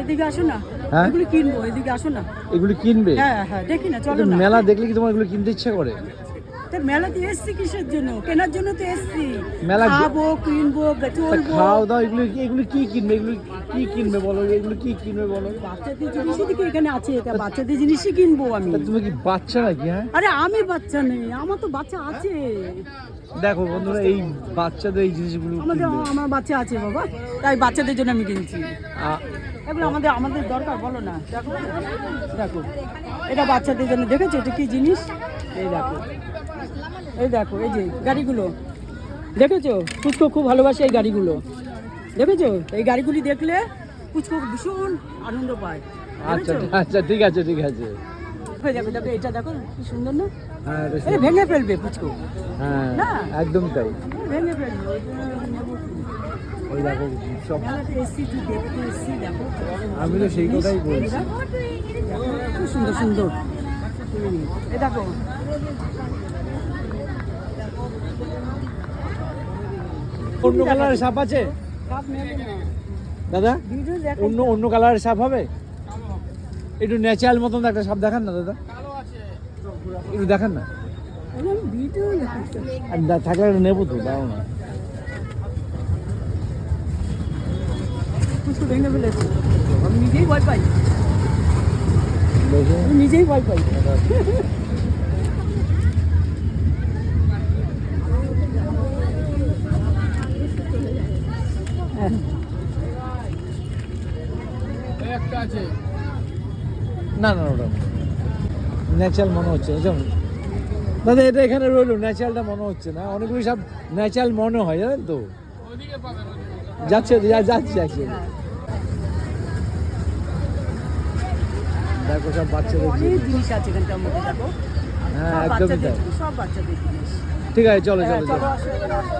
এদিকে আসো না, হ্যাঁ? এগুলো কিনবো, এদিকে আসো না। এগুলো কিনবে? হ্যাঁ হ্যাঁ, দেখি না, চলো না। মেলা দেখলে কি তোমার এগুলো কিনতে ইচ্ছা করে? তা মেলাতে এসছি কিসের জন্য? কেনার জন্য তো এসছি। মেলা খাবো, কিনবো, তা চলবো। খাও দাও, এগুলো কি কিনবে? এগুলো কি কিনবে বলো, এগুলো কি কিনবে বলো? বাচ্চাদের জিনিসই দিকে এখানে আছে, এটা বাচ্চাদের জিনিসই কিনবো আমি। তা তুমি কি বাচ্চা নাকি? হ্যাঁ, আরে আমি বাচ্চা নেই, আমার তো বাচ্চা আছে। দেখো বন্ধুরা, এই বাচ্চাদের এই জিনিসগুলো আমার বাচ্চা আছে বাবা, তাই বাচ্চাদের জন্য আমি কিনছি। আ- এগুলো আমাদের দরকার, বলো না? দেখো দেখো, এটা বাচ্চাদের জন্য। দেখেছো এটা কি জিনিস? এই দেখো, এই দেখো, এই যে গাড়িগুলো দেখেছো? পুচকো খুব ভালোবাসে এই গাড়িগুলো, দেখেছো? এই গাড়িগুলি দেখলে পুচকো ভীষণ আনন্দ পায়। আচ্ছা আচ্ছা, ঠিক আছে ঠিক আছে। দেখো দেখো, এটা দেখো কি সুন্দর না? হ্যাঁ, এটা এটা সুন্দর। ভেঙে ফেলবে পুচকো, হ্যাঁ, না? একদম তাই। ভেঙে ফেলবে। ওই দেখো সব, মেলাতে এসছি, তুই দেখতে এসছি, দেখো আমি তো সেই কথাই বলছি। খুব সুন্দর সুন্দর। এই দেখো, অন্য কালারের সাপ আছে কাপ নেবে না। দাদা? ভিডিও দেখো। অন্য অন্য কালারের সাপ হবে? একটু ন্যাচারাল মতন একটা সাপ দেখান না দাদা, একটু দেখান না। আমি ভিডিও দেখছি। আর থাকলে একটা নেবো তো, দাও না। পুচকো ভেঙে ফেলেছে, আমি নিজেই ভয় পাই, দেখো। আমি নিজেই ভয় পাই। হ্যাঁ। না না, ওটা ন্যাচারাল মনে হচ্ছে না। যেমন দাদা, এটা এখানে রইলো, ন্যাচারালটা মনে হচ্ছে না। অনেকগুলো সব ন্যাচারাল মনে হয়, জানেন তো। যাচ্ছে যাচ্ছে যাচ্ছে। দেখো সব বাচ্চাদের অনেক জিনিস। জিনিস আছে এখানটার মধ্যে, দেখো হ্যাঁ, সব একদমই বাচ্চাদের তাই। জিনিস, সব বাচ্চাদের জিনিস। ঠিক আছে, চলো হ্যাঁ, চলো চলো চলো। আসো, এবার আসো।